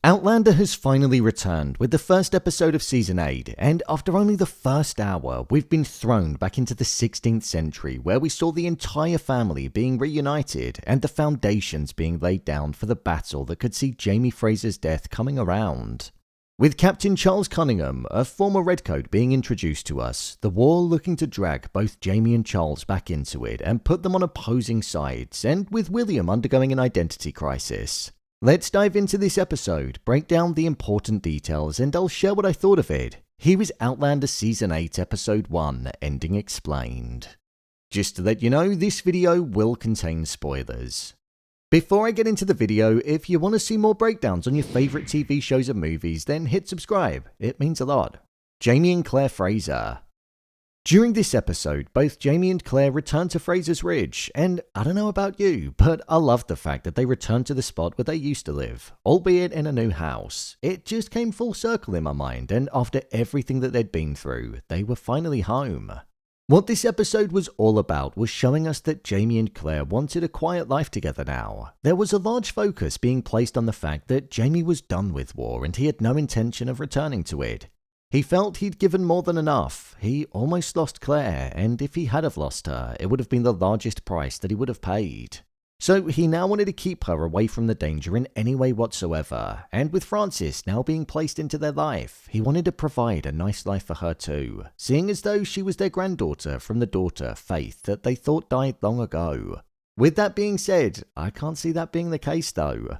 Outlander has finally returned with the first episode of Season 8, and after only the first hour, we've been thrown back into the 16th century where we saw the entire family being reunited and the foundations being laid down for the battle that could see Jamie Fraser's death coming around. With Captain Charles Cunningham, a former redcoat, being introduced to us, the war looking to drag both Jamie and Charles back into it and put them on opposing sides, and with William undergoing an identity crisis. Let's dive into this episode, break down the important details, and I'll share what I thought of it. Here is Outlander Season 8 Episode 1, Ending Explained. Just to let you know, this video will contain spoilers. Before I get into the video, if you want to see more breakdowns on your favourite TV shows and movies, then hit subscribe, it means a lot. Jamie and Claire Fraser. During this episode, both Jamie and Claire return to Fraser's Ridge, and I don't know about you, but I love the fact that they returned to the spot where they used to live, albeit in a new house. It just came full circle in my mind, and after everything that they'd been through, they were finally home. What this episode was all about was showing us that Jamie and Claire wanted a quiet life together now. There was a large focus being placed on the fact that Jamie was done with war and he had no intention of returning to it. He felt he'd given more than enough. He almost lost Claire, and if he had have lost her, it would have been the largest price that he would have paid. So he now wanted to keep her away from the danger in any way whatsoever, and with Frances now being placed into their life, he wanted to provide a nice life for her too, seeing as though she was their granddaughter from the daughter, Faith, that they thought died long ago. With that being said, I can't see that being the case though.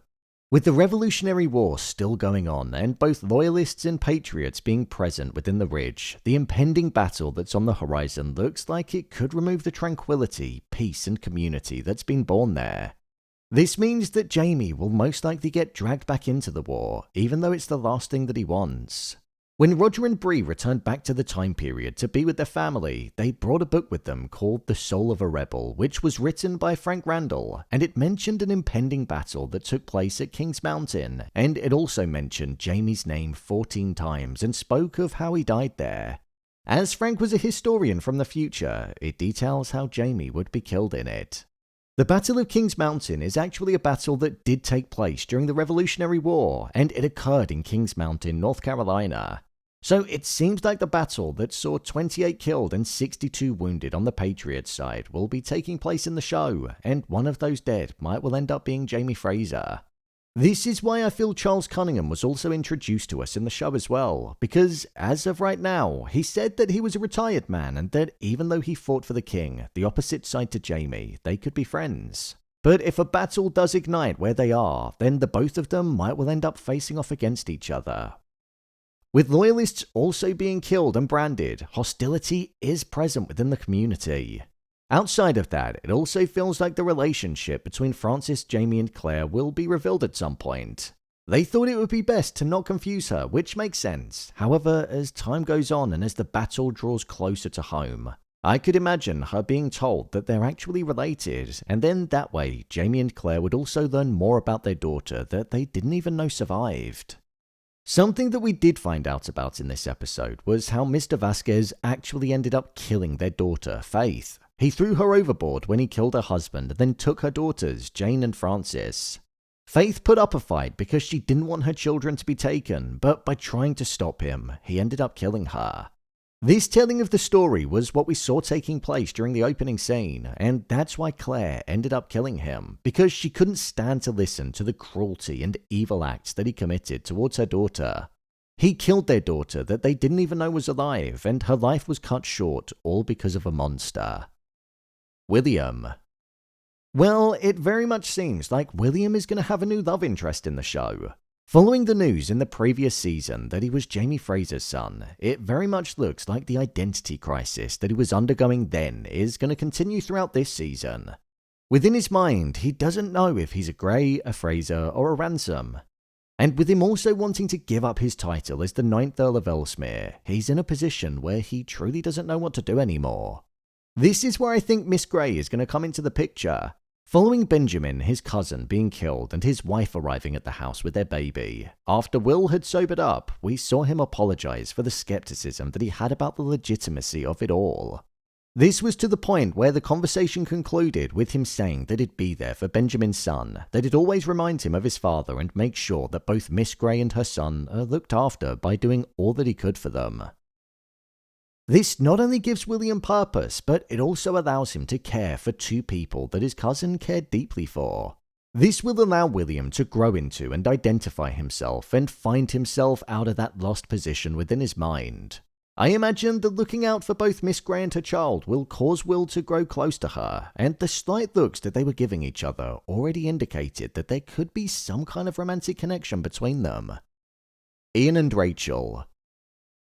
With the Revolutionary War still going on and both loyalists and patriots being present within the Ridge, the impending battle that's on the horizon looks like it could remove the tranquility, peace and community that's been born there. This means that Jamie will most likely get dragged back into the war, even though it's the last thing that he wants. When Roger and Bree returned back to the time period to be with their family, they brought a book with them called The Soul of a Rebel, which was written by Frank Randall, and it mentioned an impending battle that took place at King's Mountain, and it also mentioned Jamie's name 14 times and spoke of how he died there. As Frank was a historian from the future, it details how Jamie would be killed in it. The Battle of King's Mountain is actually a battle that did take place during the Revolutionary War, and it occurred in Kings Mountain, North Carolina. So it seems like the battle that saw 28 killed and 62 wounded on the Patriots side will be taking place in the show, and one of those dead might well end up being Jamie Fraser. This is why I feel Charles Cunningham was also introduced to us in the show as well, because as of right now, he said that he was a retired man and that even though he fought for the king, the opposite side to Jamie, they could be friends. But if a battle does ignite where they are, then the both of them might well end up facing off against each other. With loyalists also being killed and branded, hostility is present within the community. Outside of that, it also feels like the relationship between Frances, Jamie and Claire will be revealed at some point. They thought it would be best to not confuse her, which makes sense. However, as time goes on and as the battle draws closer to home, I could imagine her being told that they're actually related, and then that way Jamie and Claire would also learn more about their daughter that they didn't even know survived. Something that we did find out about in this episode was how Mr. Vasquez actually ended up killing their daughter, Faith. He threw her overboard when he killed her husband and then took her daughters, Jane and Frances. Faith put up a fight because she didn't want her children to be taken, but by trying to stop him, he ended up killing her. This telling of the story was what we saw taking place during the opening scene, and that's why Claire ended up killing him, because she couldn't stand to listen to the cruelty and evil acts that he committed towards her daughter. He killed their daughter that they didn't even know was alive, and her life was cut short all because of a monster. William. Well, it very much seems like William is going to have a new love interest in the show. Following the news in the previous season that he was Jamie Fraser's son, it very much looks like the identity crisis that he was undergoing then is going to continue throughout this season. Within his mind, he doesn't know if he's a Grey, a Fraser, or a Ransom. And with him also wanting to give up his title as the 9th Earl of Ellesmere, he's in a position where he truly doesn't know what to do anymore. This is where I think Miss Grey is going to come into the picture. Following Benjamin, his cousin, being killed and his wife arriving at the house with their baby, after Will had sobered up, we saw him apologize for the skepticism that he had about the legitimacy of it all. This was to the point where the conversation concluded with him saying that he'd be there for Benjamin's son, that he'd always remind him of his father and make sure that both Miss Grey and her son are looked after by doing all that he could for them. This not only gives William purpose, but it also allows him to care for two people that his cousin cared deeply for. This will allow William to grow into and identify himself and find himself out of that lost position within his mind. I imagine that looking out for both Miss Grey and her child will cause Will to grow close to her, and the slight looks that they were giving each other already indicated that there could be some kind of romantic connection between them. Ian and Rachel.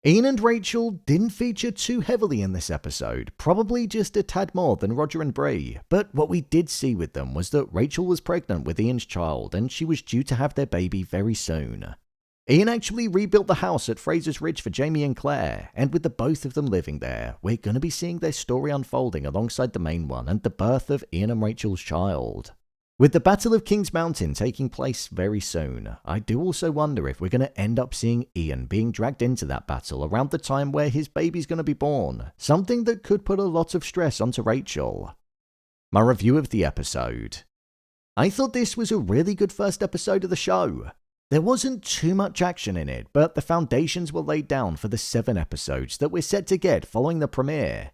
Ian and Rachel didn't feature too heavily in this episode, probably just a tad more than Roger and Bree, but what we did see with them was that Rachel was pregnant with Ian's child and she was due to have their baby very soon. Ian actually rebuilt the house at Fraser's Ridge for Jamie and Claire, and with the both of them living there, we're going to be seeing their story unfolding alongside the main one and the birth of Ian and Rachel's child. With the Battle of King's Mountain taking place very soon, I do also wonder if we're going to end up seeing Ian being dragged into that battle around the time where his baby's going to be born, something that could put a lot of stress onto Rachel. My review of the episode. I thought this was a really good first episode of the show. There wasn't too much action in it, but the foundations were laid down for the 7 episodes that we're set to get following the premiere.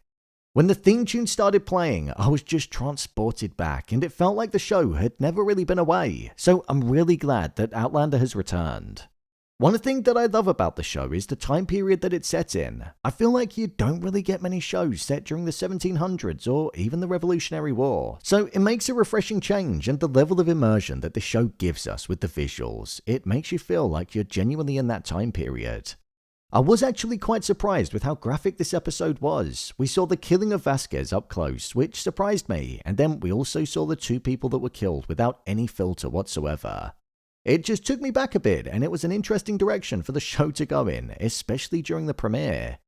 When the theme tune started playing, I was just transported back, and it felt like the show had never really been away, so I'm really glad that Outlander has returned. One thing that I love about the show is the time period that it's set in. I feel like you don't really get many shows set during the 1700s or even the Revolutionary War, so it makes a refreshing change, and the level of immersion that the show gives us with the visuals, it makes you feel like you're genuinely in that time period. I was actually quite surprised with how graphic this episode was. We saw the killing of Vasquez up close, which surprised me, and then we also saw the 2 people that were killed without any filter whatsoever. It just took me back a bit, and it was an interesting direction for the show to go in, especially during the premiere.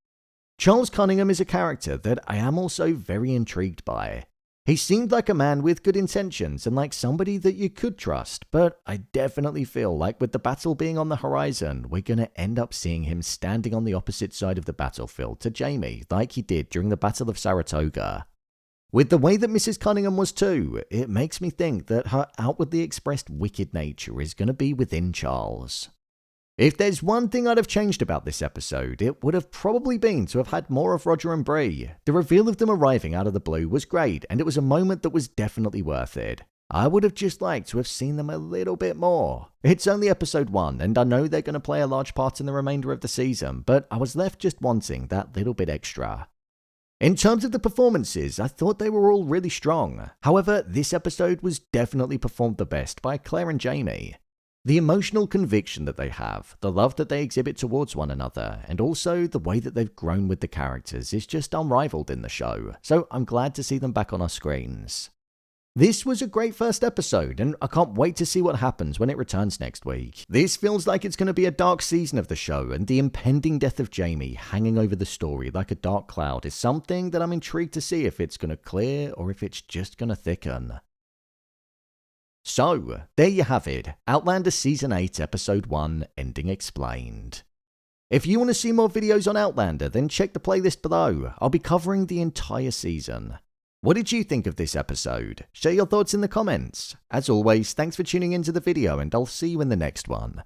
Charles Cunningham is a character that I am also very intrigued by. He seemed like a man with good intentions and like somebody that you could trust, but I definitely feel like with the battle being on the horizon, we're going to end up seeing him standing on the opposite side of the battlefield to Jamie, like he did during the Battle of Saratoga. With the way that Mrs. Cunningham was too, it makes me think that her outwardly expressed wicked nature is going to be within Charles. If there's one thing I'd have changed about this episode, it would have probably been to have had more of Roger and Bree. The reveal of them arriving out of the blue was great, and it was a moment that was definitely worth it. I would have just liked to have seen them a little bit more. It's only episode 1, and I know they're going to play a large part in the remainder of the season, but I was left just wanting that little bit extra. In terms of the performances, I thought they were all really strong. However, this episode was definitely performed the best by Claire and Jamie. The emotional conviction that they have, the love that they exhibit towards one another, and also the way that they've grown with the characters is just unrivaled in the show, so I'm glad to see them back on our screens. This was a great first episode, and I can't wait to see what happens when it returns next week. This feels like it's going to be a dark season of the show, and the impending death of Jamie hanging over the story like a dark cloud is something that I'm intrigued to see if it's going to clear or if it's just going to thicken. So, there you have it, Outlander Season 8 Episode 1, Ending Explained. If you want to see more videos on Outlander, then check the playlist below. I'll be covering the entire season. What did you think of this episode? Share your thoughts in the comments. As always, thanks for tuning into the video, and I'll see you in the next one.